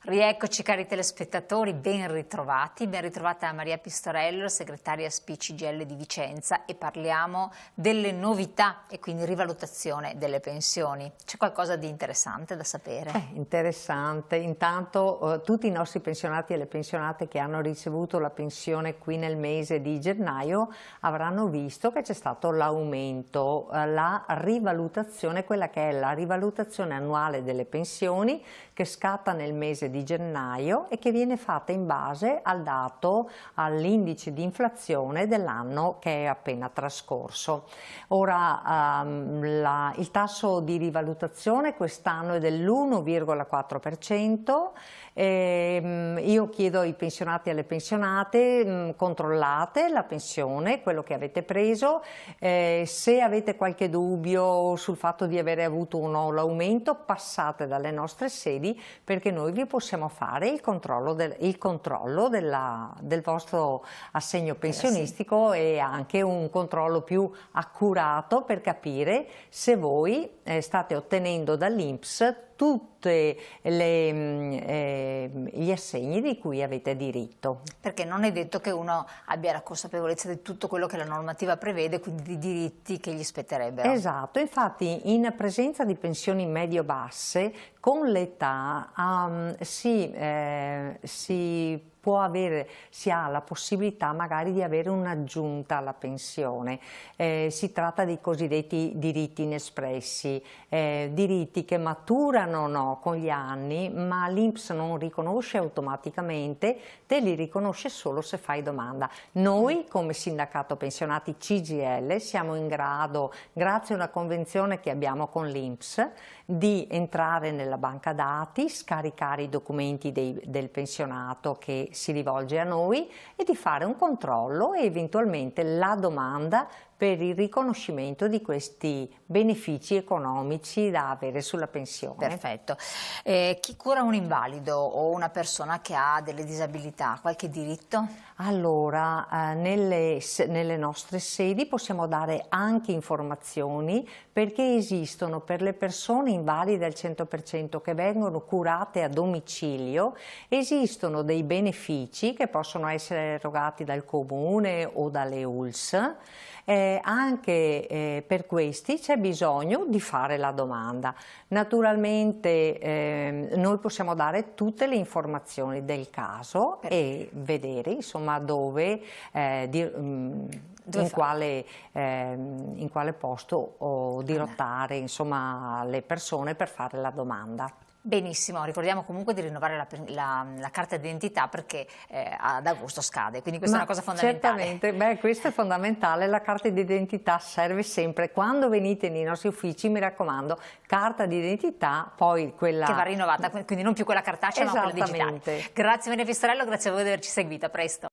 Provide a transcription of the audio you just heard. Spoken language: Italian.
Rieccoci cari telespettatori, ben ritrovata Maria Pistorello, segretaria SPI-CGIL di Vicenza, e parliamo delle novità e quindi rivalutazione delle pensioni. C'è qualcosa di interessante da sapere? Interessante, intanto tutti i nostri pensionati e le pensionate che hanno ricevuto la pensione qui nel mese di gennaio avranno visto che c'è stato l'aumento, la rivalutazione, quella che è la rivalutazione annuale delle pensioni che scatta nel mese di gennaio e che viene fatta in base al dato, all'indice di inflazione dell'anno che è appena trascorso. Ora il tasso di rivalutazione quest'anno è dell'1,4%. Io chiedo ai pensionati e alle pensionate, controllate la pensione, quello che avete preso, se avete qualche dubbio sul fatto di avere avuto o no l'aumento, passate dalle nostre sedi perché noi vi possiamo fare il controllo del vostro assegno pensionistico e anche un controllo più accurato per capire se voi state ottenendo dall'INPS tutti gli assegni di cui avete diritto. Perché non è detto che uno abbia la consapevolezza di tutto quello che la normativa prevede, quindi di diritti che gli spetterebbero. Esatto, infatti in presenza di pensioni medio-basse con l'età si ha la possibilità magari di avere un'aggiunta alla pensione. Si tratta di cosiddetti diritti inespressi, diritti che maturano con gli anni, ma l'INPS non riconosce automaticamente, te li riconosce solo se fai domanda. Noi come sindacato pensionati CGIL siamo in grado, grazie a una convenzione che abbiamo con l'INPS, di entrare nella banca dati, scaricare i documenti del pensionato che si rivolge a noi e di fare un controllo e eventualmente la domanda per il riconoscimento di questi benefici economici da avere sulla pensione. Perfetto. Chi cura un invalido o una persona che ha delle disabilità ha qualche diritto? Allora, nelle nostre sedi possiamo dare anche informazioni perché esistono per le persone invalide al 100% che vengono curate a domicilio, esistono dei benefici che possono essere erogati dal comune o dalle ULSS. Anche per questi c'è bisogno di fare la domanda. Naturalmente noi possiamo dare tutte le informazioni del caso e vedere insomma dove, in quale posto dirottare insomma le persone per fare la domanda. Benissimo, ricordiamo comunque di rinnovare la carta d'identità perché ad agosto scade, quindi questa è una cosa fondamentale. Certamente, questo è fondamentale, la carta d'identità serve sempre, quando venite nei nostri uffici mi raccomando, carta d'identità, poi quella... Che va rinnovata, quindi non più quella cartacea ma quella digitale. Grazie Maria Pistorello, grazie a voi di averci seguito, a presto.